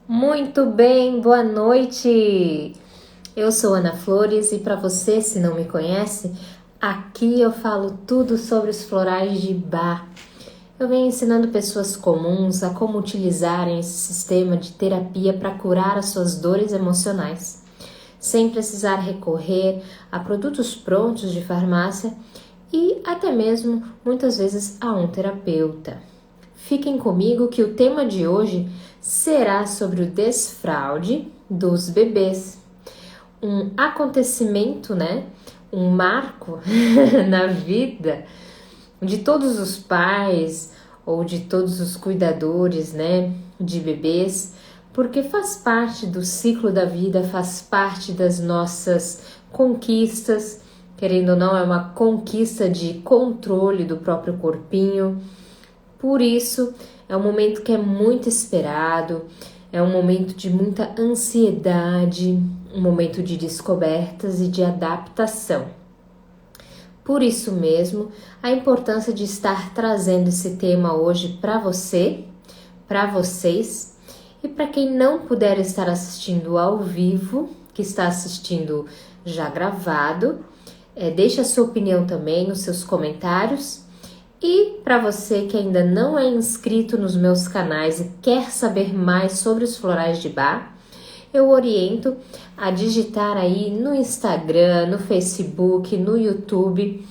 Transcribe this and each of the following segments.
Muito bem, boa noite! Eu sou Ana Flores e para você, se não me conhece, aqui eu falo tudo sobre os florais de Bach. Eu venho ensinando pessoas comuns a como utilizarem esse sistema de terapia para curar as suas dores emocionais, sem precisar recorrer a produtos prontos de farmácia e até mesmo, muitas vezes, a um terapeuta. Fiquem comigo que o tema de hoje será sobre o desfraude dos bebês. Um acontecimento, Um marco na vida de todos os pais ou de todos os cuidadores, de bebês, porque faz parte do ciclo da vida, faz parte das nossas conquistas. Querendo ou não, é uma conquista de controle do próprio corpinho. Por isso, é um momento que é muito esperado, é um momento de muita ansiedade, um momento de descobertas e de adaptação. Por isso mesmo, a importância de estar trazendo esse tema hoje para você, para vocês, e para quem não puder estar assistindo ao vivo, que está assistindo já gravado, deixe a sua opinião também nos seus comentários. E para você que ainda não é inscrito nos meus canais e quer saber mais sobre os florais de Bach, eu oriento a digitar aí no Instagram, no Facebook, no YouTube,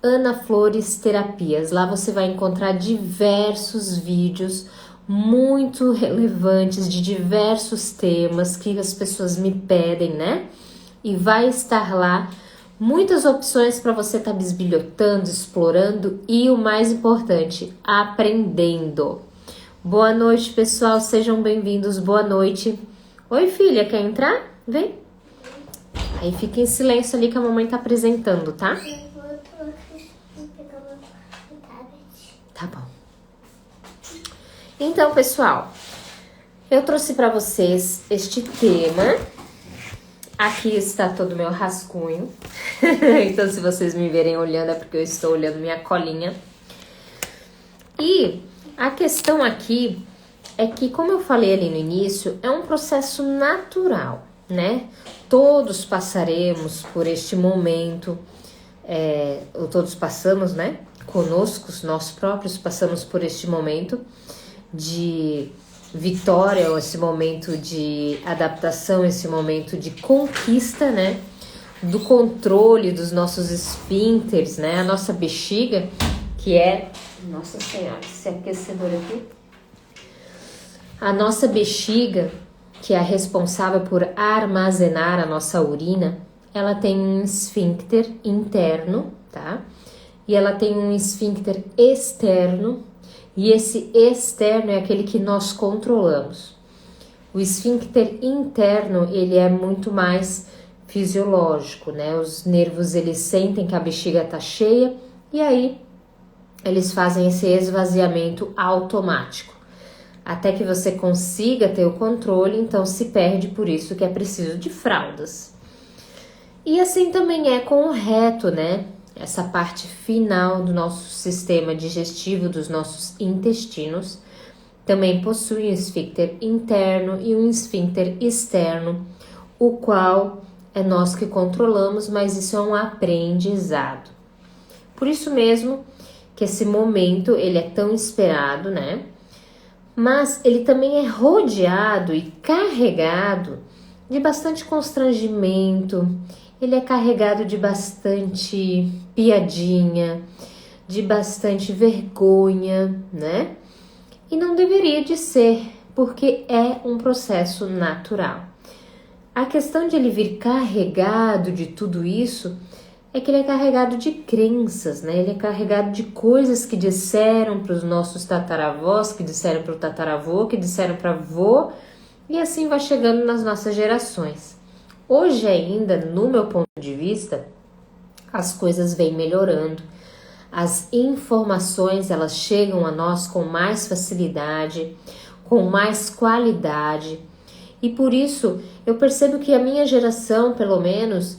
Ana Flores Terapias. Lá você vai encontrar diversos vídeos muito relevantes de diversos temas que as pessoas me pedem, E vai estar lá muitas opções para você estar bisbilhotando, explorando e o mais importante, aprendendo. Boa noite, pessoal, sejam bem-vindos, boa noite. Oi, filha, quer entrar? Vem. Aí fica em silêncio ali que a mamãe tá apresentando, tá? Tá bom. Então, pessoal, eu trouxe para vocês este tema. Aqui está todo o meu rascunho. Então, se vocês me verem olhando, é porque eu estou olhando minha colinha. E a questão aqui é que, como eu falei ali no início, é um processo natural, Todos passaremos por este momento, ou todos passamos, Conosco, nós próprios passamos por este momento de vitória, esse momento de adaptação, esse momento de conquista, do controle dos nossos esfíncteres, a nossa bexiga, que é, nossa senhora, esse aquecedor aqui, a nossa bexiga, que é a responsável por armazenar a nossa urina, ela tem um esfíncter interno, tá? E ela tem um esfíncter externo, e esse externo é aquele que nós controlamos. O esfíncter interno, ele é muito mais fisiológico, Os nervos, eles sentem que a bexiga tá cheia e aí eles fazem esse esvaziamento automático. Até que você consiga ter o controle, então se perde, por isso que é preciso de fraldas. E assim também é com o reto, Essa parte final do nosso sistema digestivo, dos nossos intestinos, também possui um esfíncter interno e um esfíncter externo, o qual é nós que controlamos, mas isso é um aprendizado. Por isso mesmo que esse momento ele é tão esperado, Mas ele também é rodeado e carregado de bastante constrangimento. Ele é carregado de bastante piadinha, de bastante vergonha, E não deveria de ser, porque é um processo natural. A questão de ele vir carregado de tudo isso é que ele é carregado de crenças, Ele é carregado de coisas que disseram para os nossos tataravós, que disseram para o tataravô, que disseram para avô, e assim vai chegando nas nossas gerações. Hoje ainda, no meu ponto de vista, as coisas vêm melhorando. As informações, elas chegam a nós com mais facilidade, com mais qualidade. E por isso, eu percebo que a minha geração, pelo menos,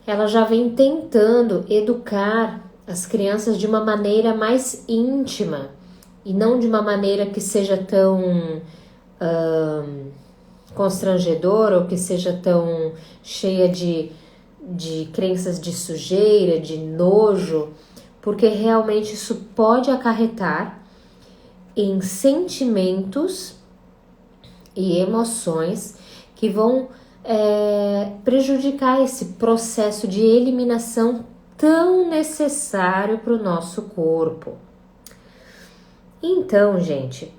ela já vem tentando educar as crianças de uma maneira mais íntima e não de uma maneira que seja tão constrangedora ou que seja tão cheia de crenças de sujeira, de nojo, porque realmente isso pode acarretar em sentimentos e emoções que vão prejudicar esse processo de eliminação tão necessário para o nosso corpo. Então, gente,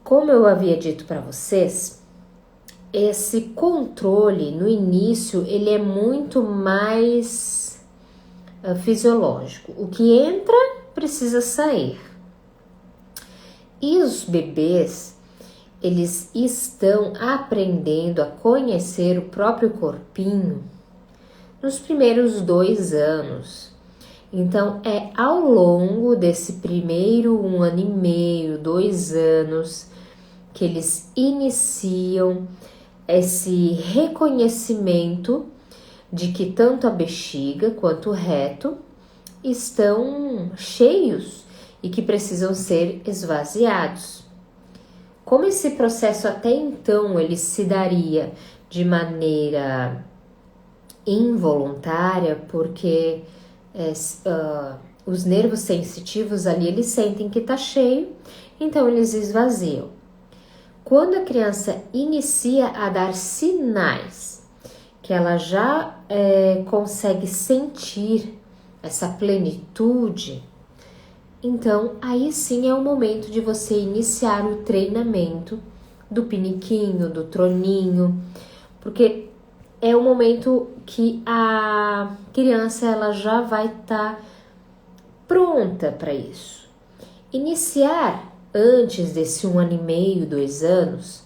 como eu havia dito para vocês, esse controle no início ele é muito mais fisiológico. O que entra precisa sair. E os bebês, eles estão aprendendo a conhecer o próprio corpinho nos primeiros 2 anos. Então, é ao longo desse primeiro 1 ano e meio, 2 anos, que eles iniciam esse reconhecimento de que tanto a bexiga quanto o reto estão cheios e que precisam ser esvaziados. Como esse processo até então ele se daria de maneira involuntária, porque os nervos sensitivos ali eles sentem que está cheio, então eles esvaziam. Quando a criança inicia a dar sinais que ela já consegue sentir essa plenitude, então aí sim é o momento de você iniciar o treinamento do piniquinho, do troninho, porque é o momento que a criança ela já vai estar pronta para isso. Iniciar antes desse 1 ano e meio, 2 anos,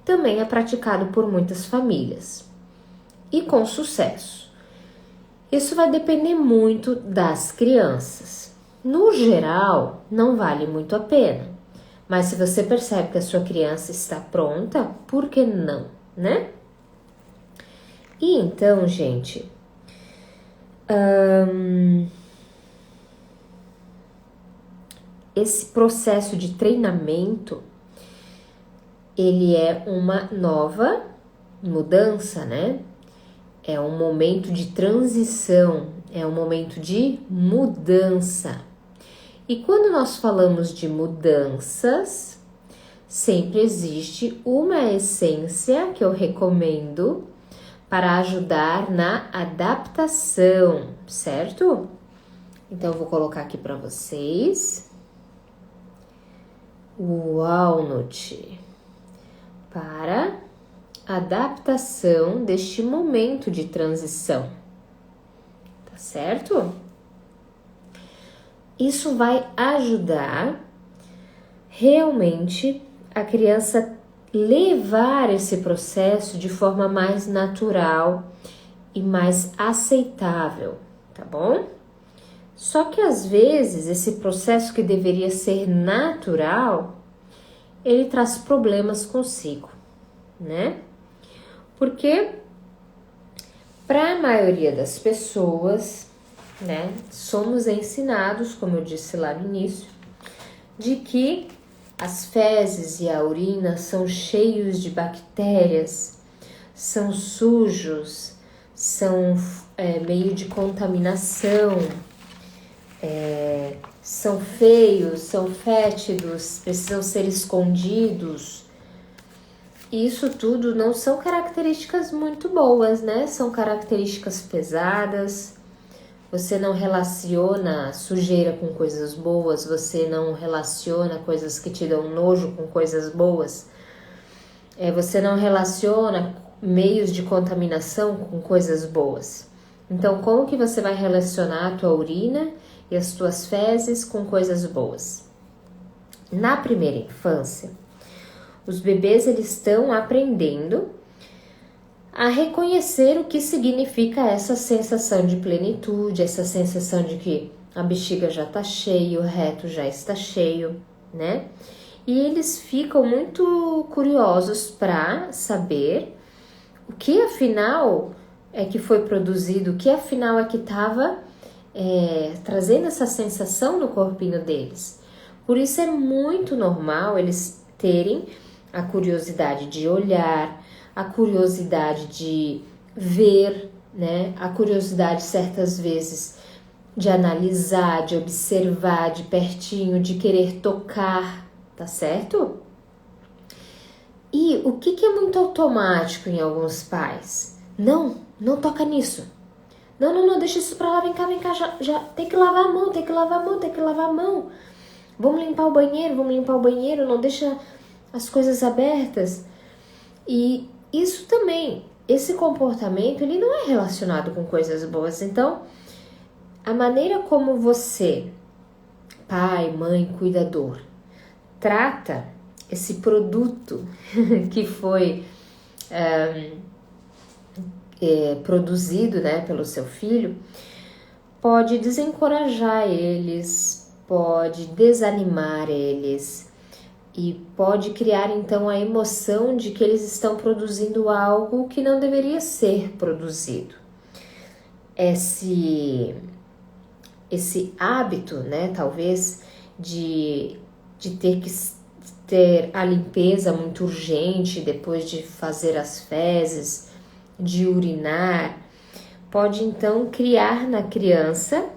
também é praticado por muitas famílias e com sucesso. Isso vai depender muito das crianças. No geral, não vale muito a pena, mas se você percebe que a sua criança está pronta, por que não, né? E então, gente, esse processo de treinamento, ele é uma nova mudança, né? É um momento de transição, é um momento de mudança. E quando nós falamos de mudanças, sempre existe uma essência que eu recomendo para ajudar na adaptação, certo? Então, eu vou colocar aqui para vocês o walnut para adaptação deste momento de transição, tá certo? Isso vai ajudar realmente a criança levar esse processo de forma mais natural e mais aceitável, tá bom? Só que às vezes esse processo que deveria ser natural, ele traz problemas consigo, né? Porque para a maioria das pessoas, né, somos ensinados, como eu disse lá no início, de que as fezes e a urina são cheios de bactérias, são sujos, são meio de contaminação, são feios, são fétidos, precisam ser escondidos. Isso tudo não são características muito boas, né? São características pesadas. Você não relaciona sujeira com coisas boas, você não relaciona coisas que te dão nojo com coisas boas. Você não relaciona meios de contaminação com coisas boas. Então, como que você vai relacionar a tua urina e as tuas fezes com coisas boas? Na primeira infância, os bebês eles estão aprendendo a reconhecer o que significa essa sensação de plenitude, essa sensação de que a bexiga já está cheia, o reto já está cheio, né? E eles ficam muito curiosos para saber o que afinal é que foi produzido, o que afinal é que estava trazendo essa sensação no corpinho deles. Por isso é muito normal eles terem a curiosidade de olhar, a curiosidade de ver, né? A curiosidade certas vezes de analisar, de observar de pertinho, de querer tocar, tá certo? E o que é muito automático em alguns pais? Não toca nisso. Não, deixa isso pra lá, vem cá, já tem que lavar a mão, tem que lavar a mão. Vamos limpar o banheiro, não deixa as coisas abertas. E isso também, esse comportamento, ele não é relacionado com coisas boas. Então, a maneira como você, pai, mãe, cuidador, trata esse produto que foi produzido, né, pelo seu filho, pode desencorajar eles, pode desanimar eles e pode criar então a emoção de que eles estão produzindo algo que não deveria ser produzido. Esse hábito, né, talvez, de ter que ter a limpeza muito urgente depois de fazer as fezes, de urinar, pode então criar na criança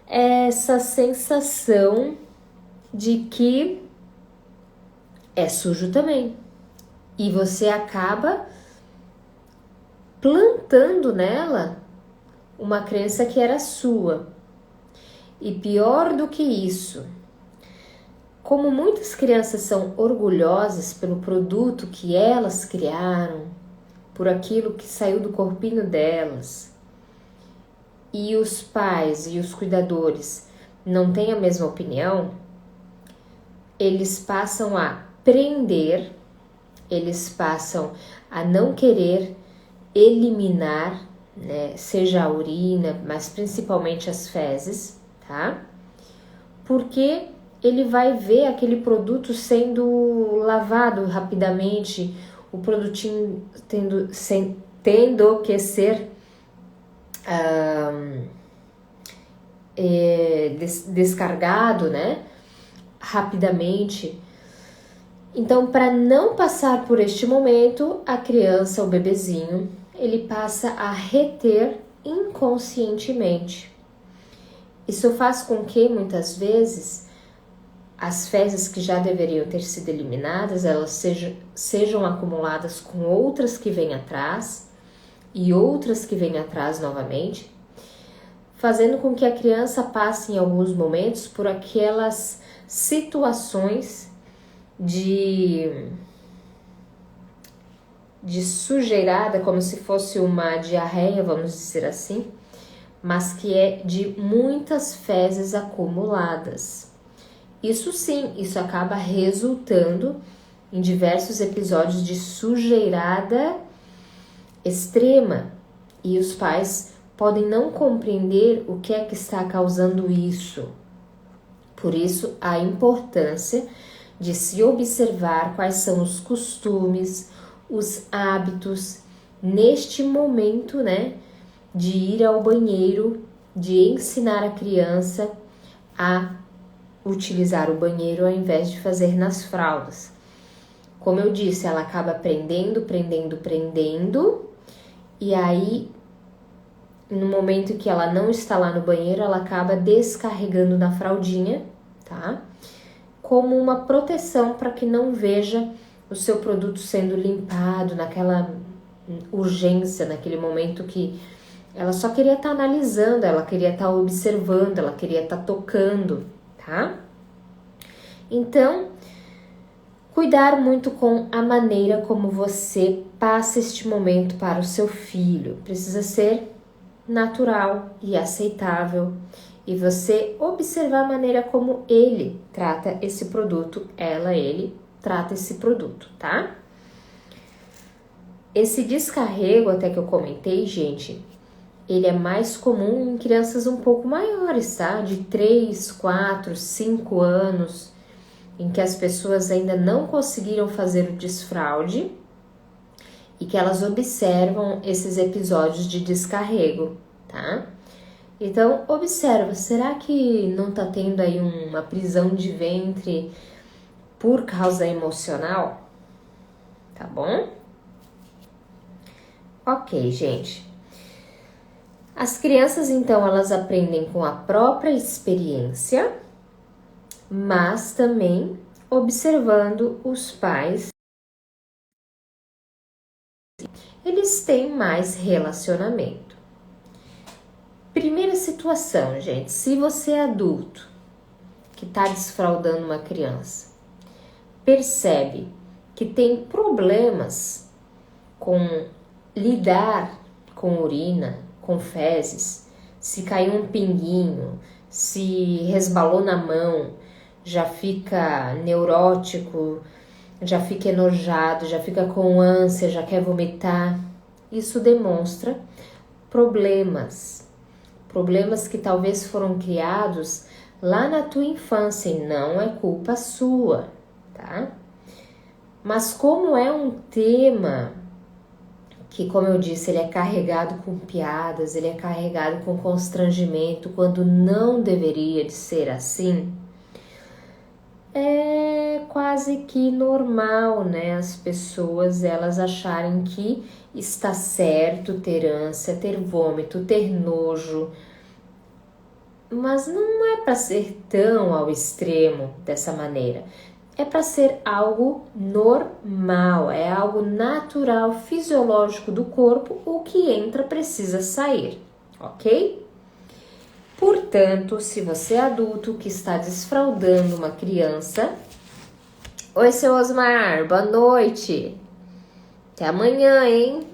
essa sensação de que é sujo também. E você acaba plantando nela uma crença que era sua. E pior do que isso, como muitas crianças são orgulhosas pelo produto que elas criaram, por aquilo que saiu do corpinho delas, e os pais e os cuidadores não têm a mesma opinião, eles passam a prender, eles passam a não querer eliminar, né, seja a urina, mas principalmente as fezes, tá? Porque ele vai ver aquele produto sendo lavado rapidamente, o produtinho tendo que ser descargado, né, rapidamente. Então, para não passar por este momento, a criança, o bebezinho, ele passa a reter inconscientemente. Isso faz com que, muitas vezes, as fezes que já deveriam ter sido eliminadas, elas sejam acumuladas com outras que vêm atrás e outras que vêm atrás novamente, fazendo com que a criança passe em alguns momentos por aquelas situações de sujeirada, como se fosse uma diarreia, vamos dizer assim, mas que é de muitas fezes acumuladas. Isso sim, isso acaba resultando em diversos episódios de sujeirada extrema, e os pais podem não compreender o que é que está causando isso. Por isso, a importância de se observar quais são os costumes, os hábitos neste momento, né, de ir ao banheiro, de ensinar a criança a utilizar o banheiro ao invés de fazer nas fraldas. Como eu disse, ela acaba prendendo, e aí, no momento que ela não está lá no banheiro, ela acaba descarregando na fraldinha, tá? Como uma proteção para que não veja o seu produto sendo limpado naquela urgência, naquele momento que ela só queria estar analisando, ela queria estar observando, ela queria estar tocando, tá? Então, cuidar muito com a maneira como você passa este momento para o seu filho. Precisa ser natural e aceitável. E você observar a maneira como ele trata esse produto, ele trata esse produto, tá? Esse descarrego, até que eu comentei, gente, ele é mais comum em crianças um pouco maiores, tá? De 3, 4, 5 anos, em que as pessoas ainda não conseguiram fazer o desfraude e que elas observam esses episódios de descarrego, tá? Então, observa, será que não tá tendo aí uma prisão de ventre por causa emocional, tá bom? Ok, gente. As crianças, então, elas aprendem com a própria experiência, mas também observando os pais. Eles têm mais relacionamento. Primeira situação, gente, se você é adulto que está desfraldando uma criança, percebe que tem problemas com lidar com urina, com fezes, se caiu um pinguinho, se resbalou na mão, já fica neurótico, já fica enojado, já fica com ânsia, já quer vomitar. Isso demonstra problemas que talvez foram criados lá na tua infância e não é culpa sua, tá? Mas como é um tema que, como eu disse, ele é carregado com piadas, ele é carregado com constrangimento, quando não deveria de ser assim, é quase que normal, né? As pessoas, elas acharem que está certo ter ânsia, ter vômito, ter nojo, mas não é para ser tão ao extremo dessa maneira. É para ser algo normal, é algo natural, fisiológico do corpo. O que entra precisa sair, ok? Portanto, se você é adulto que está desfraldando uma criança... Oi, seu Osmar, boa noite. Até amanhã, hein?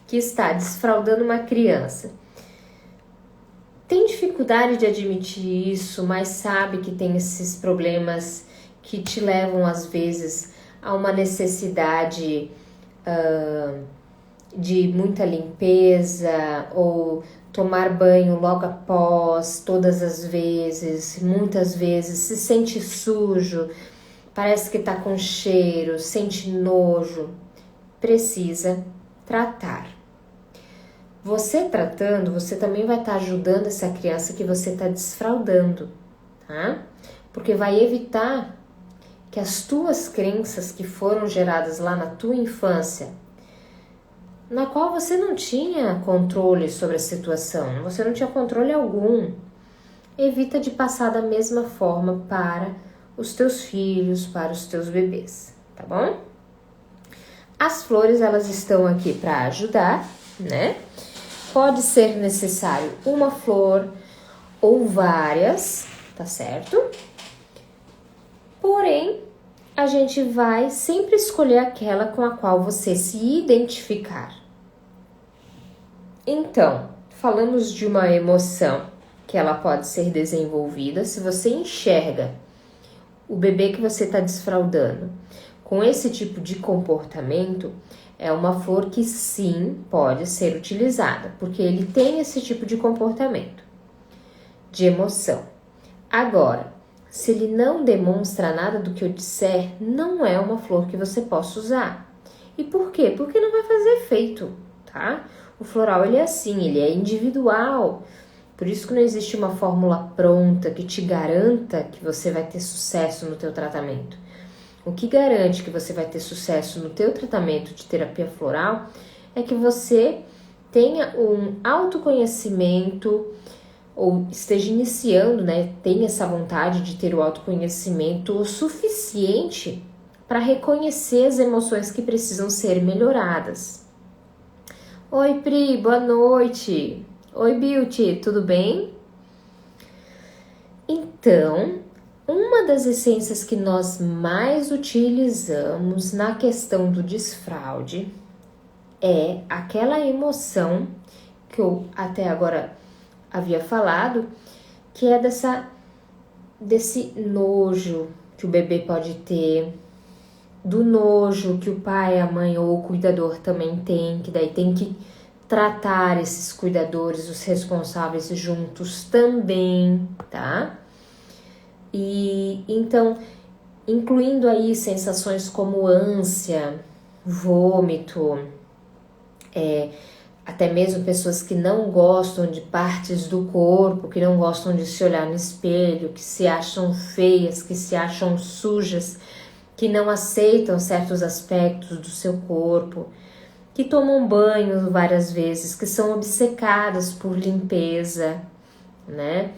Que está desfraldando uma criança. Tem dificuldade de admitir isso, mas sabe que tem esses problemas que te levam, às vezes, a uma necessidade de muita limpeza ou tomar banho logo após, todas as vezes, muitas vezes, se sente sujo, parece que tá com cheiro, sente nojo, precisa tratar. Você tratando, você também vai estar ajudando essa criança que você está desfraldando, tá? Porque vai evitar que as tuas crenças que foram geradas lá na tua infância, na qual você não tinha controle sobre a situação, você não tinha controle algum, evita de passar da mesma forma para os teus filhos, para os teus bebês, tá bom? As flores, elas estão aqui para ajudar, né? Pode ser necessário uma flor ou várias, tá certo? Porém, a gente vai sempre escolher aquela com a qual você se identificar. Então, falamos de uma emoção que ela pode ser desenvolvida se você enxerga o bebê que você está desfraldando com esse tipo de comportamento. É uma flor que sim pode ser utilizada, porque ele tem esse tipo de comportamento, de emoção. Agora, se ele não demonstra nada do que eu disser, não é uma flor que você possa usar. E por quê? Porque não vai fazer efeito, tá? O floral, ele é assim, ele é individual. Por isso que não existe uma fórmula pronta que te garanta que você vai ter sucesso no teu tratamento. O que garante que você vai ter sucesso no teu tratamento de terapia floral é que você tenha um autoconhecimento ou esteja iniciando, né? Tenha essa vontade de ter o autoconhecimento o suficiente para reconhecer as emoções que precisam ser melhoradas. Oi, Pri, boa noite. Oi, Beauty, tudo bem? Então, uma das essências que nós mais utilizamos na questão do desfraude é aquela emoção que eu até agora havia falado, que é desse nojo que o bebê pode ter, do nojo que o pai, a mãe ou o cuidador também tem, que daí tem que tratar esses cuidadores, os responsáveis juntos também, tá? E então, incluindo aí sensações como ânsia, vômito, até mesmo pessoas que não gostam de partes do corpo, que não gostam de se olhar no espelho, que se acham feias, que se acham sujas, que não aceitam certos aspectos do seu corpo, que tomam banho várias vezes, que são obcecadas por limpeza, né?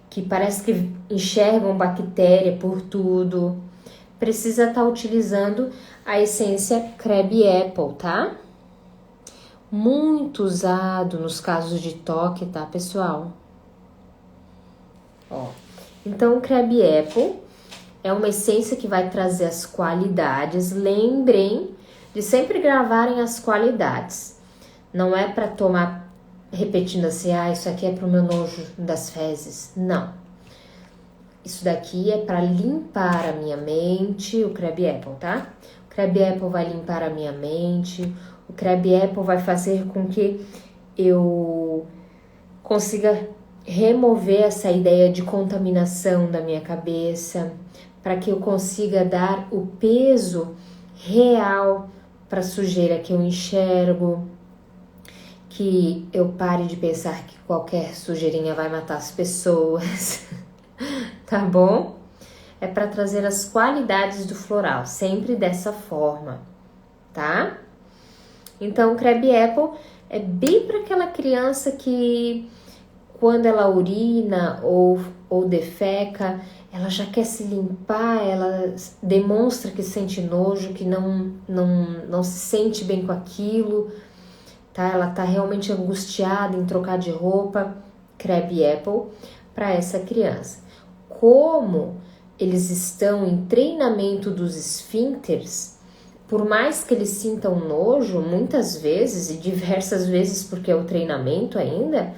Que parece que enxergam bactéria por tudo. Precisa estar utilizando a essência Crab Apple, tá? Muito usado nos casos de toque, tá, pessoal? Ó, então, o Crab Apple é uma essência que vai trazer as qualidades. Lembrem de sempre gravarem as qualidades. Não é para tomar repetindo assim, isso aqui é pro meu nojo das fezes. Não. Isso daqui é para limpar a minha mente, o Crab Apple, tá? O Crab Apple vai limpar a minha mente. O Crab Apple vai fazer com que eu consiga remover essa ideia de contaminação da minha cabeça, para que eu consiga dar o peso real para a sujeira que eu enxergo, que eu pare de pensar que qualquer sujeirinha vai matar as pessoas, tá bom? É para trazer as qualidades do floral, sempre dessa forma, tá? Então, o Crab Apple é bem para aquela criança que, quando ela urina ou defeca, ela já quer se limpar, ela demonstra que sente nojo, que não se sente bem com aquilo, tá? Ela tá realmente angustiada em trocar de roupa. Crab Apple para essa criança. Como eles estão em treinamento dos esfíncteres, por mais que eles sintam nojo, muitas vezes, e diversas vezes porque é o treinamento ainda,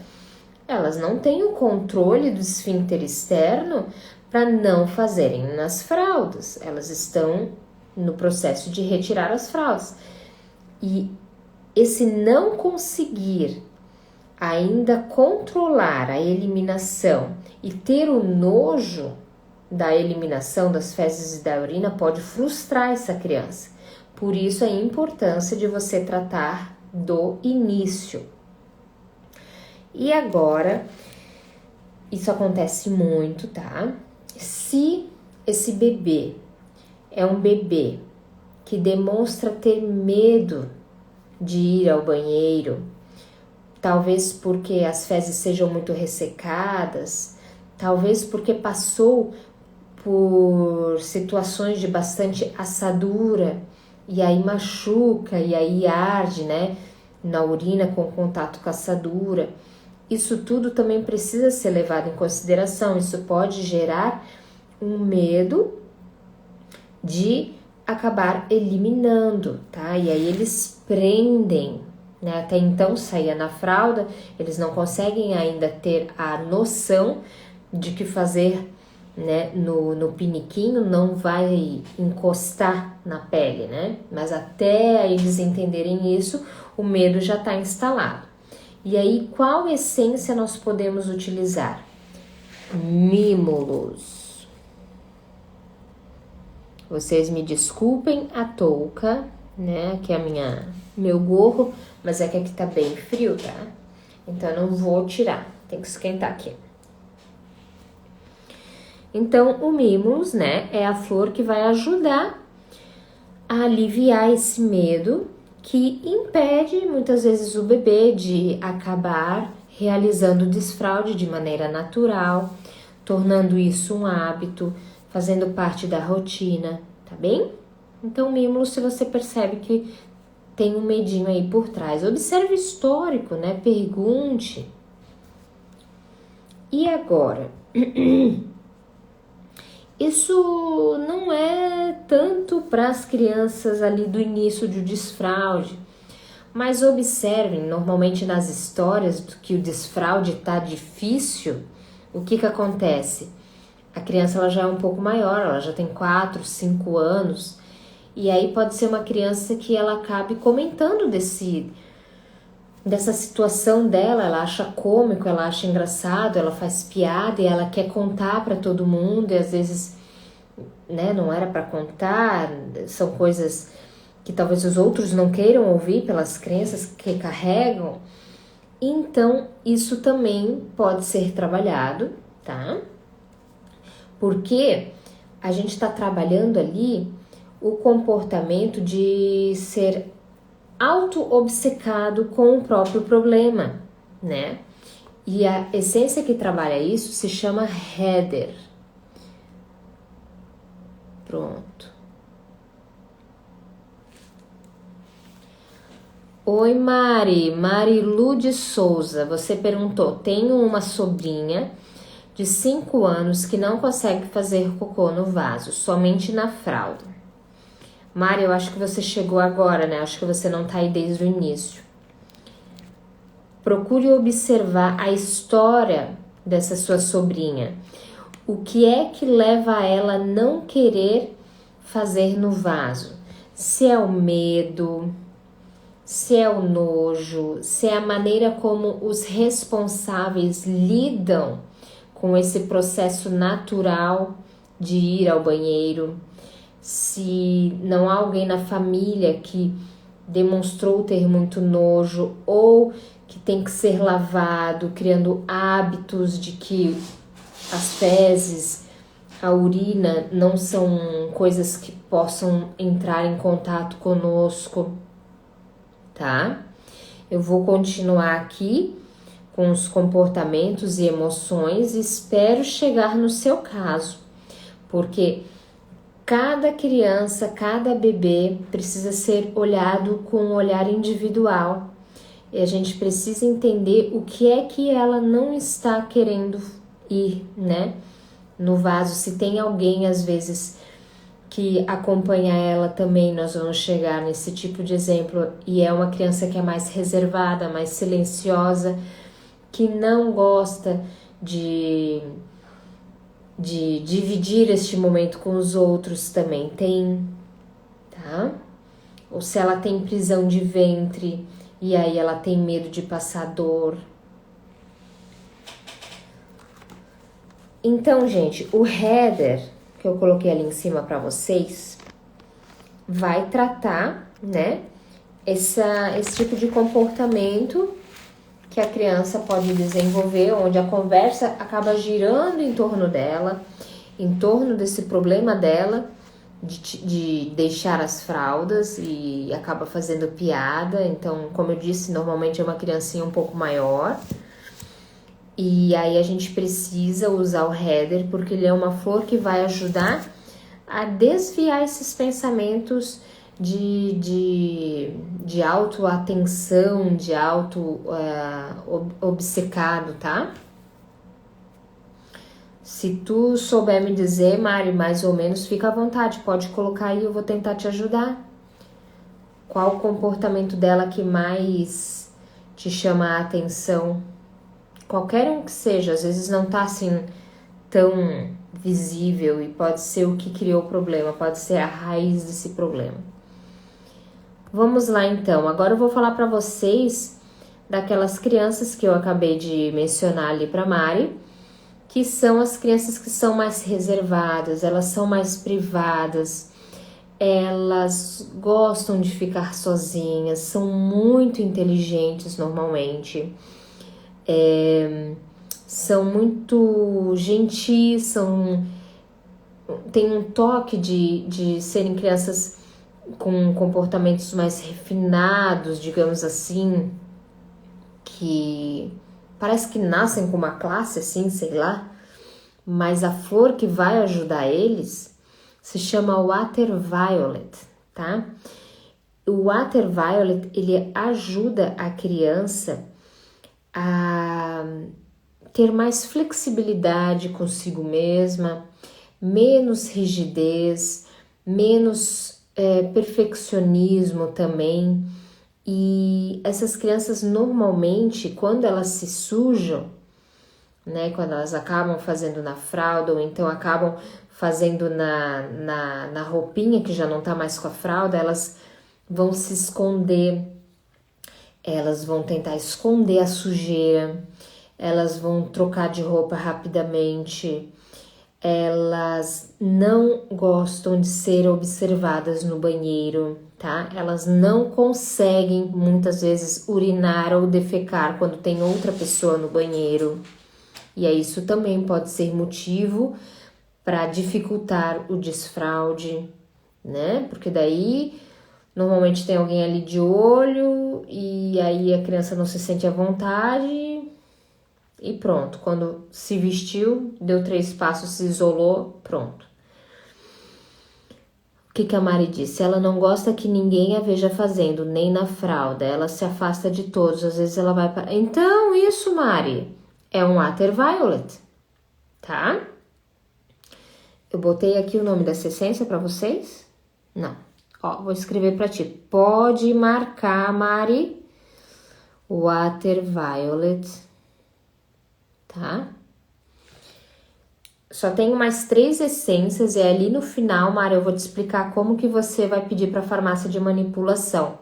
elas não têm o controle do esfíncter externo para não fazerem nas fraldas. Elas estão no processo de retirar as fraldas. E esse não conseguir ainda controlar a eliminação e ter o nojo da eliminação das fezes e da urina pode frustrar essa criança. Por isso a importância de você tratar do início. E agora, isso acontece muito, tá? Se esse bebê é um bebê que demonstra ter medo de ir ao banheiro, talvez porque as fezes sejam muito ressecadas, talvez porque passou por situações de bastante assadura e aí machuca e aí arde, né? Na urina com contato com a assadura. Isso tudo também precisa ser levado em consideração. Isso pode gerar um medo de acabar eliminando, tá? E aí eles prendem, né? Até então saía na fralda, eles não conseguem ainda ter a noção de que fazer, né, no piniquinho não vai encostar na pele, né? Mas até eles entenderem isso, o medo já está instalado. E aí, qual essência nós podemos utilizar? Mímulos. Vocês me desculpem a touca, né? Que é meu gorro, mas é que aqui tá bem frio, tá? Então eu não vou tirar, tem que esquentar aqui. Então, o Mimulus, né, é a flor que vai ajudar a aliviar esse medo que impede muitas vezes o bebê de acabar realizando o desfraude de maneira natural, tornando isso um hábito, fazendo parte da rotina, tá bem? Então, Mimulus, se você percebe que tem um medinho aí por trás, observe o histórico, né? Pergunte. E agora? Isso não é tanto para as crianças ali do início do desfraude, mas observem, normalmente nas histórias que o desfraude tá difícil, o que acontece? A criança ela já é um pouco maior, ela já tem 4, 5 anos, e aí pode ser uma criança que ela acabe comentando dessa situação dela, ela acha cômico, ela acha engraçado, ela faz piada e ela quer contar para todo mundo e às vezes, né, não era para contar, são coisas que talvez os outros não queiram ouvir pelas crenças que carregam, então isso também pode ser trabalhado, tá? Porque a gente está trabalhando ali o comportamento de ser auto-obcecado com o próprio problema, né? E a essência que trabalha isso se chama Heather. Pronto. Oi, Marilu de Souza. Você perguntou: tenho uma sobrinha de 5 anos que não consegue fazer cocô no vaso, somente na fralda. Mari, eu acho que você chegou agora, né? Acho que você não tá aí desde o início. Procure observar a história dessa sua sobrinha. O que é que leva ela a não querer fazer no vaso? Se é o medo, se é o nojo, se é a maneira como os responsáveis lidam com esse processo natural de ir ao banheiro, se não há alguém na família que demonstrou ter muito nojo ou que tem que ser lavado, criando hábitos de que as fezes, a urina não são coisas que possam entrar em contato conosco, tá? Eu vou continuar aqui com os comportamentos e emoções e espero chegar no seu caso, porque cada criança, cada bebê precisa ser olhado com um olhar individual e a gente precisa entender o que é que ela não está querendo ir, né, no vaso. Se tem alguém, às vezes, que acompanha ela também, nós vamos chegar nesse tipo de exemplo, e é uma criança que é mais reservada, mais silenciosa, que não gosta de dividir este momento com os outros, também tem, tá? Ou se ela tem prisão de ventre e aí ela tem medo de passar dor. Então, gente, o header que eu coloquei ali em cima para vocês vai tratar, né, esse tipo de comportamento que a criança pode desenvolver, onde a conversa acaba girando em torno dela, em torno desse problema dela de deixar as fraldas e acaba fazendo piada. Então, como eu disse, normalmente é uma criancinha um pouco maior. E aí a gente precisa usar o header porque ele é uma flor que vai ajudar a desviar esses pensamentos de autoatenção, de obcecado, tá? Se tu souber me dizer, Mari, mais ou menos, fica à vontade, pode colocar aí, eu vou tentar te ajudar. Qual o comportamento dela que mais te chama a atenção? Qualquer um que seja, às vezes não tá assim tão visível e pode ser o que criou o problema, pode ser a raiz desse problema. Vamos lá então, agora eu vou falar para vocês daquelas crianças que eu acabei de mencionar ali para Mari, que são as crianças que são mais reservadas, elas são mais privadas, elas gostam de ficar sozinhas, são muito inteligentes normalmente, são muito gentis, tem um toque de serem crianças com comportamentos mais refinados, digamos assim, que parece que nascem com uma classe assim, sei lá, mas a flor que vai ajudar eles se chama Water Violet, tá? O Water Violet, ele ajuda a criança a ter mais flexibilidade consigo mesma, menos rigidez, menos perfeccionismo também. E essas crianças normalmente, quando elas se sujam, né, quando elas acabam fazendo na fralda ou então acabam fazendo na roupinha que já não tá mais com a fralda, elas vão se esconder, elas vão tentar esconder a sujeira, elas vão trocar de roupa rapidamente, elas não gostam de ser observadas no banheiro, tá? Elas não conseguem muitas vezes urinar ou defecar quando tem outra pessoa no banheiro. E aí isso também pode ser motivo para dificultar o desfraude, né? Porque daí normalmente tem alguém ali de olho e aí a criança não se sente à vontade e pronto. Quando se vestiu, deu 3 passos, se isolou, pronto. O que a Mari disse? Ela não gosta que ninguém a veja fazendo, nem na fralda. Ela se afasta de todos. Às vezes ela vai para... Então, isso, Mari, é um Water Violet, tá? Eu botei aqui o nome dessa essência para vocês? Não. Ó, vou escrever para ti. Pode marcar, Mari, Water Violet, tá? Só tenho mais 3 essências e ali no final, Mari, eu vou te explicar como que você vai pedir para a farmácia de manipulação.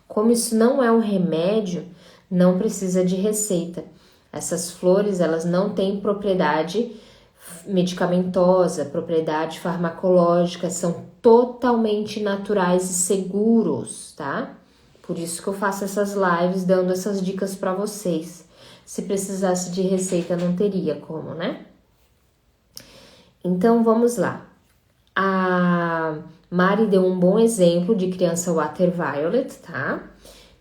Como isso não é um remédio, não precisa de receita. Essas flores, elas não têm propriedade medicamentosa, propriedade farmacológica, são totalmente naturais e seguros, tá? Por isso que eu faço essas lives dando essas dicas para vocês. Se precisasse de receita, não teria como, né? Então, vamos lá. A Mari deu um bom exemplo de criança Water Violet, tá?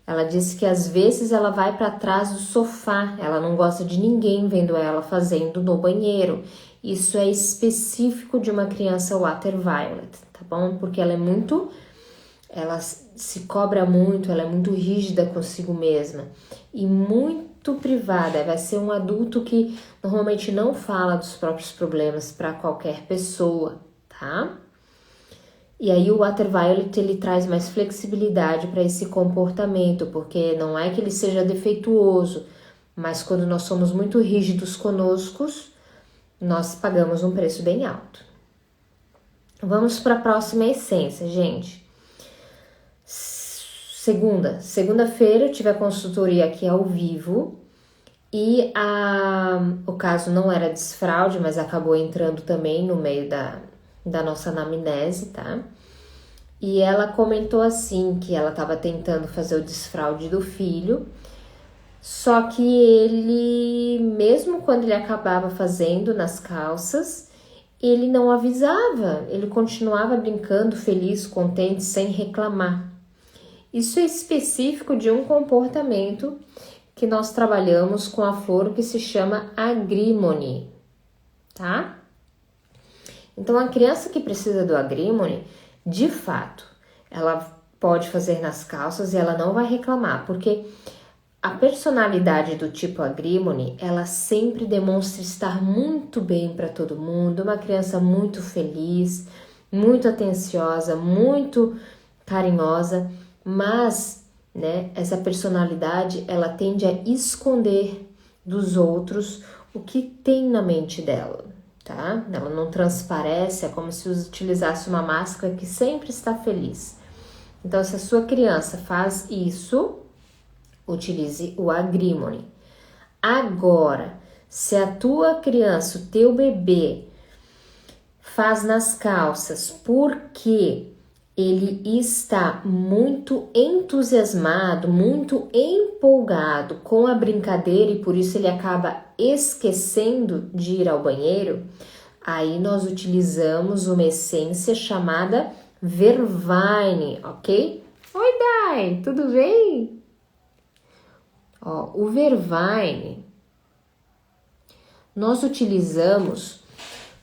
Ela disse que às vezes ela vai para trás do sofá, ela não gosta de ninguém vendo ela fazendo no banheiro. Isso é específico de uma criança Water Violet, tá bom? Porque ela se cobra muito, ela é muito rígida consigo mesma e muito privada. Vai ser um adulto que normalmente não fala dos próprios problemas para qualquer pessoa, tá? E aí o Water Violet, ele traz mais flexibilidade para esse comportamento, porque não é que ele seja defeituoso, mas quando nós somos muito rígidos conosco, nós pagamos um preço bem alto. Vamos para a próxima essência, gente. Segunda-feira eu tive a consultoria aqui ao vivo e o caso não era desfraude, mas acabou entrando também no meio da nossa anamnese, tá? E ela comentou assim que ela estava tentando fazer o desfraude do filho, só que ele, mesmo quando ele acabava fazendo nas calças, ele não avisava, ele continuava brincando, feliz, contente, sem reclamar. Isso é específico de um comportamento que nós trabalhamos com a flor que se chama agrimony, tá? Então, a criança que precisa do agrimony, de fato, ela pode fazer nas calças e ela não vai reclamar, porque a personalidade do tipo agrimony, ela sempre demonstra estar muito bem para todo mundo, uma criança muito feliz, muito atenciosa, muito carinhosa, mas, né, essa personalidade, ela tende a esconder dos outros o que tem na mente dela, tá? Ela não transparece, é como se utilizasse uma máscara que sempre está feliz. Então, se a sua criança faz isso, utilize o agrimony. Agora, se a tua criança, o teu bebê, faz nas calças porque ele está muito entusiasmado, muito empolgado com a brincadeira e por isso ele acaba esquecendo de ir ao banheiro, aí nós utilizamos uma essência chamada Vervaine, ok? Oi, Dai, tudo bem? Ó, o Vervaine nós utilizamos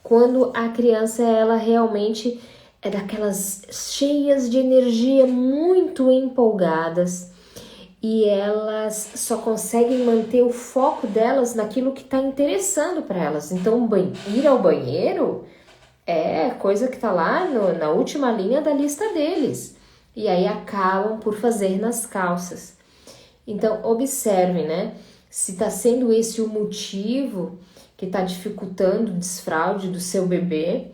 quando a criança ela realmente é daquelas cheias de energia, muito empolgadas e elas só conseguem manter o foco delas naquilo que está interessando para elas. Então, ir ao banheiro é coisa que está lá na última linha da lista deles e aí acabam por fazer nas calças. Então, observe, né? Se está sendo esse o motivo que está dificultando o desfraude do seu bebê,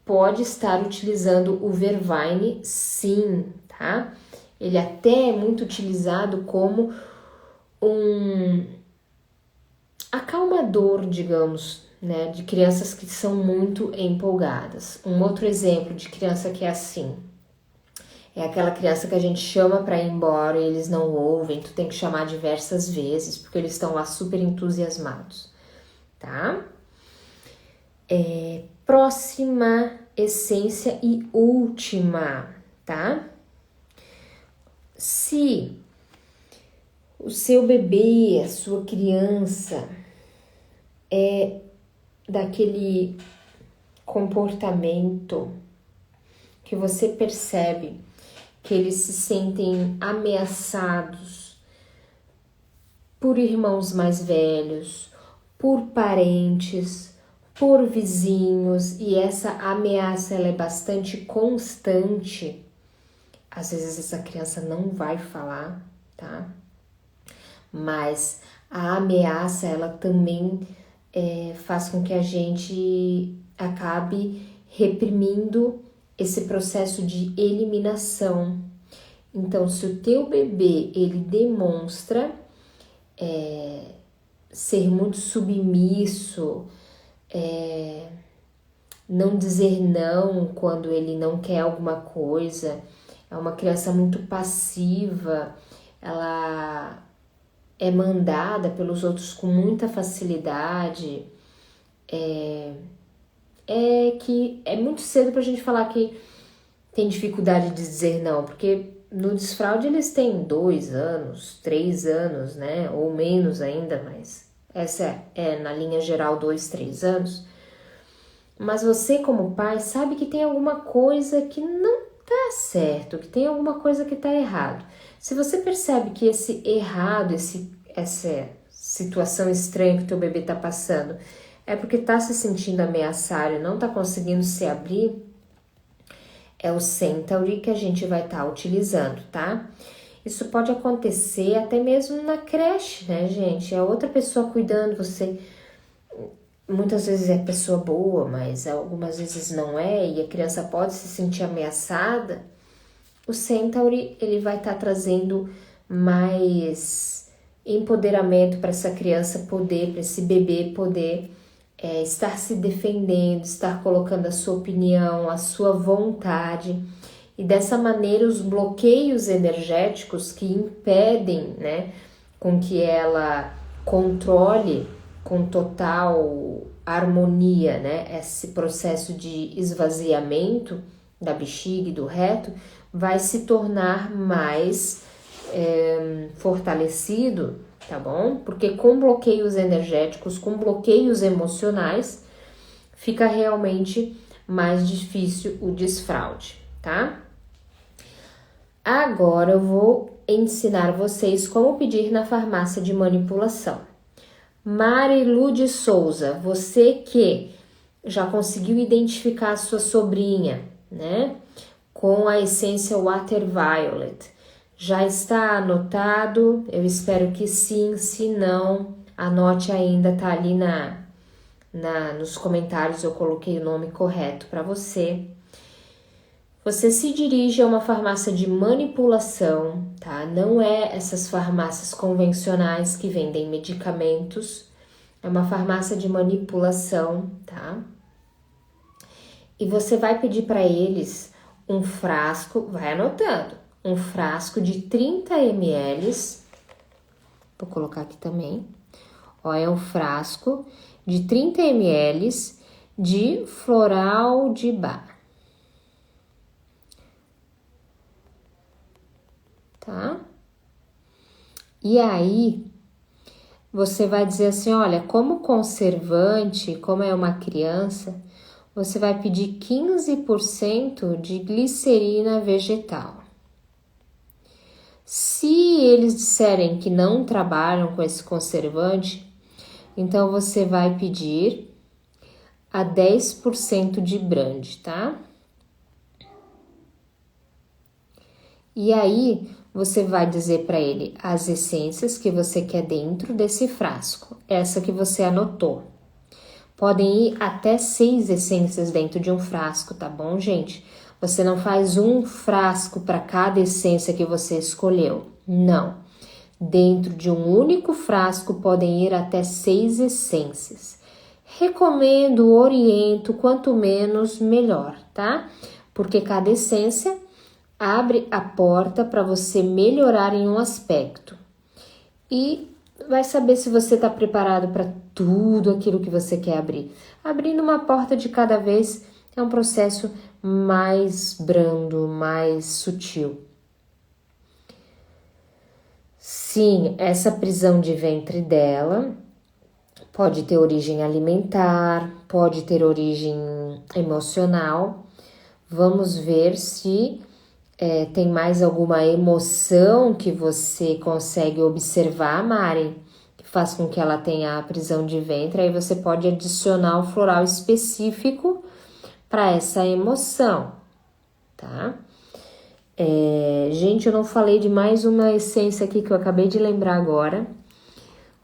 pode estar utilizando o Vervaine, sim, tá? Ele até é muito utilizado como um acalmador, digamos, né? De crianças que são muito empolgadas. Um outro exemplo de criança que é assim, é aquela criança que a gente chama para ir embora e eles não ouvem, tu tem que chamar diversas vezes, porque eles estão lá super entusiasmados, tá? Próxima essência e última, tá? Se o seu bebê, a sua criança é daquele comportamento que você percebe que eles se sentem ameaçados por irmãos mais velhos, por parentes, por vizinhos, e essa ameaça ela é bastante constante. Às vezes essa criança não vai falar, tá? Mas a ameaça ela também faz com que a gente acabe reprimindo esse processo de eliminação. Então, se o teu bebê ele demonstra ser muito submisso, não dizer não quando ele não quer alguma coisa, é uma criança muito passiva, ela é mandada pelos outros com muita facilidade, que é muito cedo pra gente falar que tem dificuldade de dizer não, porque no desfraude eles têm 2 anos, 3 anos, né, ou menos ainda, mas essa é na linha geral 2, 3 anos. Mas você como pai sabe que tem alguma coisa que não tá certo, que tem alguma coisa que tá errado. Se você percebe que esse errado, essa situação estranha que o teu bebê tá passando é porque tá se sentindo ameaçado e não tá conseguindo se abrir, é o Centauri que a gente vai estar utilizando, tá? Isso pode acontecer até mesmo na creche, né, gente? É outra pessoa cuidando, você muitas vezes é pessoa boa, mas algumas vezes não é, e a criança pode se sentir ameaçada. O Centauri, ele vai estar trazendo mais empoderamento para essa criança poder, para esse bebê poder estar se defendendo, estar colocando a sua opinião, a sua vontade, e dessa maneira os bloqueios energéticos que impedem, né, com que ela controle com total harmonia, né, esse processo de esvaziamento da bexiga e do reto vai se tornar mais fortalecido, tá bom? Porque com bloqueios energéticos, com bloqueios emocionais, fica realmente mais difícil o desfraude, tá? Agora eu vou ensinar vocês como pedir na farmácia de manipulação. Marilu de Souza, você que já conseguiu identificar a sua sobrinha, né? Com a essência Water Violet. Já está anotado? Eu espero que sim. Se não, anote ainda, tá ali nos comentários, eu coloquei o nome correto para você. Você se dirige a uma farmácia de manipulação, tá? Não é essas farmácias convencionais que vendem medicamentos. É uma farmácia de manipulação, tá? E você vai pedir para eles um frasco, vai anotando, um frasco de 30 ml, vou colocar aqui também, ó, é um frasco de 30 ml de floral de bar, tá? E aí, você vai dizer assim, olha, como conservante, como é uma criança, você vai pedir 15% de glicerina vegetal. Se eles disserem que não trabalham com esse conservante, então você vai pedir a 10% de brandy, tá? E aí, você vai dizer para ele as essências que você quer dentro desse frasco, essa que você anotou. Podem ir até 6 essências dentro de um frasco, tá bom, gente? Você não faz um frasco para cada essência que você escolheu. Não. Dentro de um único frasco podem ir até 6 essências. Recomendo, oriento, quanto menos, melhor, tá? Porque cada essência abre a porta para você melhorar em um aspecto. E vai saber se você está preparado para tudo aquilo que você quer abrir. Abrindo uma porta de cada vez é um processo mais brando, mais sutil. Sim, essa prisão de ventre dela pode ter origem alimentar, pode ter origem emocional. Vamos ver se tem mais alguma emoção que você consegue observar, Mari, que faz com que ela tenha a prisão de ventre. Aí você pode adicionar o floral específico para essa emoção, tá? Gente, eu não falei de mais uma essência aqui que eu acabei de lembrar agora.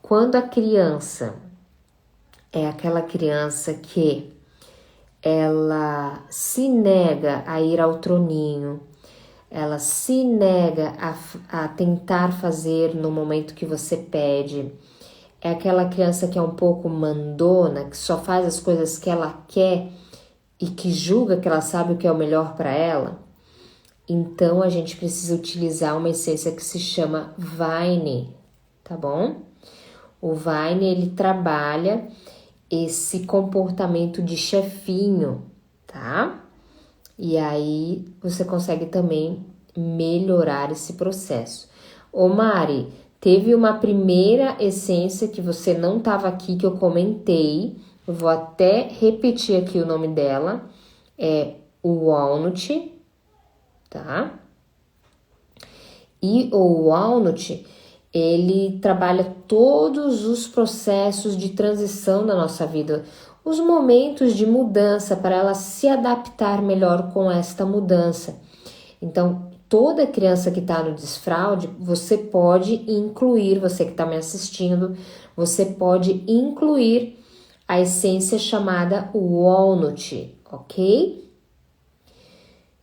Quando a criança é aquela criança que ela se nega a ir ao troninho, ela se nega a tentar fazer no momento que você pede, é aquela criança que é um pouco mandona, que só faz as coisas que ela quer e que julga que ela sabe o que é o melhor para ela, então a gente precisa utilizar uma essência que se chama Vine, tá bom? O Vine, ele trabalha esse comportamento de chefinho, tá? E aí você consegue também melhorar esse processo. Ô Mari, teve uma primeira essência que você não estava aqui, que eu comentei. Eu vou até repetir aqui o nome dela. É o Walnut, tá? E o Walnut, ele trabalha todos os processos de transição da nossa vida, os momentos de mudança para ela se adaptar melhor com esta mudança. Então, toda criança que está no desfraude, você pode incluir, você que está me assistindo, você pode incluir a essência chamada Walnut, ok?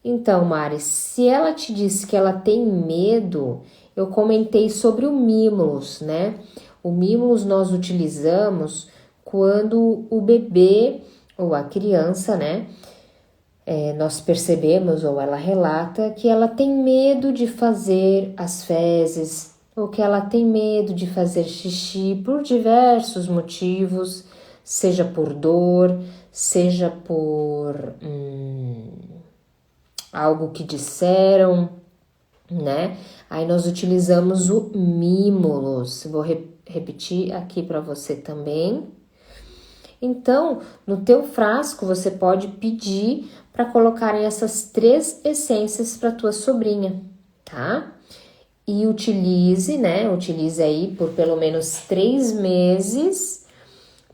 Então, Mari, se ela te disse que ela tem medo, eu comentei sobre o Mimulus, né? O Mimulus nós utilizamos quando o bebê ou a criança, né? Nós percebemos, ou ela relata, que ela tem medo de fazer as fezes, ou que ela tem medo de fazer xixi por diversos motivos, seja por dor, seja por algo que disseram, né? Aí nós utilizamos o Mimulus. Vou repetir aqui para você também. Então, no teu frasco, você pode pedir para colocarem essas 3 essências para tua sobrinha, tá? E utilize, né? Utilize aí por pelo menos 3 meses,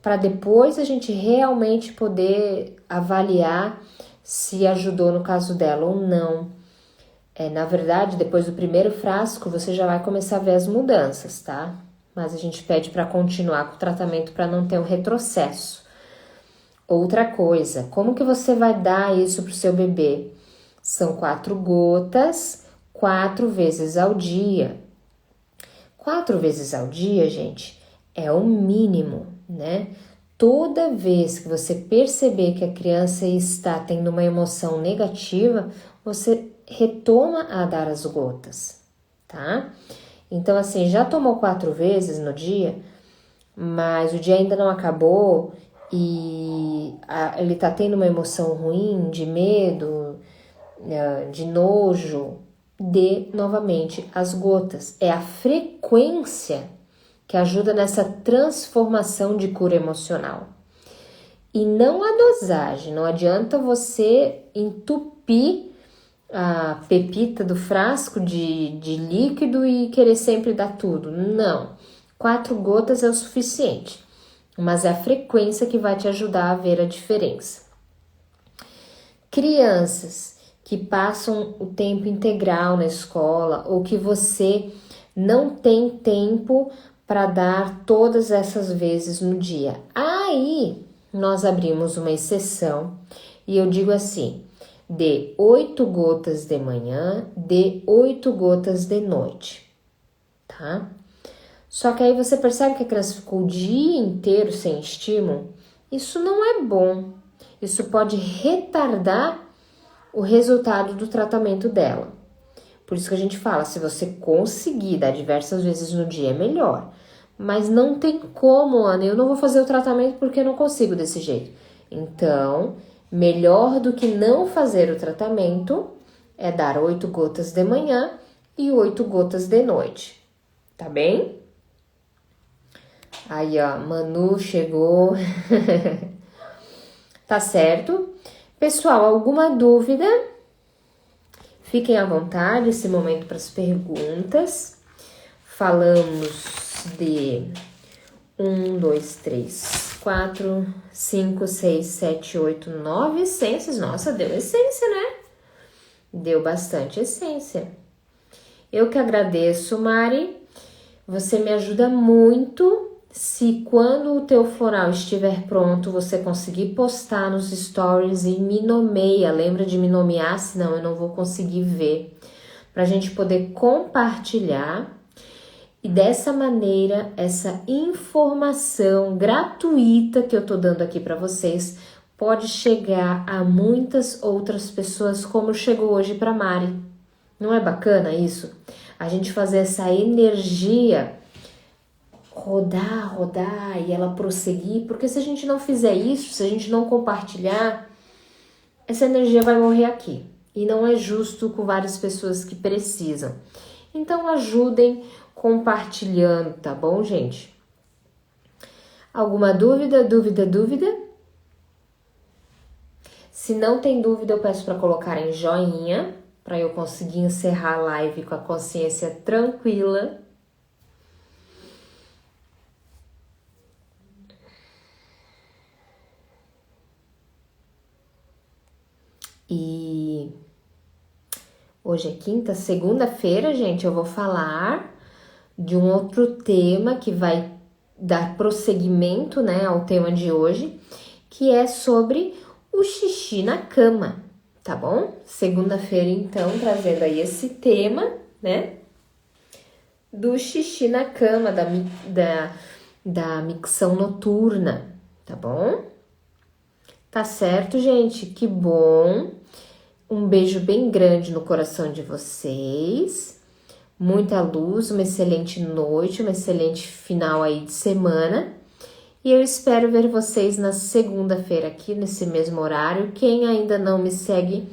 para depois a gente realmente poder avaliar se ajudou no caso dela ou não. Na verdade, depois do primeiro frasco, você já vai começar a ver as mudanças, tá? Mas a gente pede para continuar com o tratamento para não ter um retrocesso. Outra coisa, como que você vai dar isso pro seu bebê? São 4 gotas, 4 vezes ao dia. 4 vezes ao dia, gente, é o mínimo, né? Toda vez que você perceber que a criança está tendo uma emoção negativa, você retoma a dar as gotas, tá? Então, assim, já tomou 4 vezes no dia, mas o dia ainda não acabou e ele tá tendo uma emoção ruim, de medo, de nojo, dê novamente as gotas. É a frequência que ajuda nessa transformação de cura emocional. E não a dosagem, não adianta você entupir a pepita do frasco de líquido e querer sempre dar tudo. Não, 4 gotas é o suficiente, mas é a frequência que vai te ajudar a ver a diferença. Crianças que passam o tempo integral na escola ou que você não tem tempo para dar todas essas vezes no dia. Aí nós abrimos uma exceção e eu digo assim: dê 8 gotas de manhã, dê 8 gotas de noite, tá? Só que aí você percebe que a criança ficou o dia inteiro sem estímulo Isso não é bom. Isso pode retardar o resultado do tratamento dela. Por isso que a gente fala, se você conseguir dar diversas vezes no dia, é melhor. Mas não tem como, Ana, eu não vou fazer o tratamento porque eu não consigo desse jeito. Então, melhor do que não fazer o tratamento é dar 8 gotas de manhã e 8 gotas de noite. Tá bem? Aí, ó, Manu chegou. Tá certo? Pessoal, alguma dúvida? Fiquem à vontade, esse momento para as perguntas. Falamos de 1, 2, 3, 4, 5, 6, 7, 8, 9 essências. Nossa, deu essência, né? Deu bastante essência. Eu que agradeço, Mari. Você me ajuda muito. Se quando o teu floral estiver pronto, você conseguir postar nos stories e me nomeia. Lembra de me nomear, senão eu não vou conseguir ver. Pra gente poder compartilhar. E dessa maneira, essa informação gratuita que eu tô dando aqui para vocês pode chegar a muitas outras pessoas, como chegou hoje para Mari. Não é bacana isso? A gente fazer essa energia rodar e ela prosseguir, porque se a gente não fizer isso, se a gente não compartilhar, essa energia vai morrer aqui. E não é justo com várias pessoas que precisam. Então ajudem compartilhando, tá bom, gente? Alguma dúvida? Se não tem dúvida, eu peço para colocar em joinha, para eu conseguir encerrar a live com a consciência tranquila. E hoje é quinta, segunda-feira, gente, eu vou falar de um outro tema que vai dar prosseguimento, né, ao tema de hoje, que é sobre o xixi na cama, tá bom? Segunda-feira, então, trazendo aí esse tema, né, do xixi na cama, da micção noturna, tá bom? Tá certo, gente? Que bom! Um beijo bem grande no coração de vocês. Muita luz, uma excelente noite, um excelente final aí de semana. E eu espero ver vocês na segunda-feira aqui, nesse mesmo horário. Quem ainda não me segue,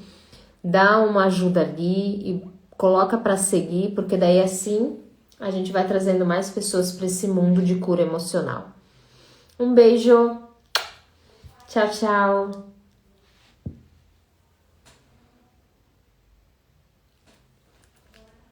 dá uma ajuda ali e coloca para seguir, porque daí assim a gente vai trazendo mais pessoas para esse mundo de cura emocional. Um beijo! Tchau, tchau!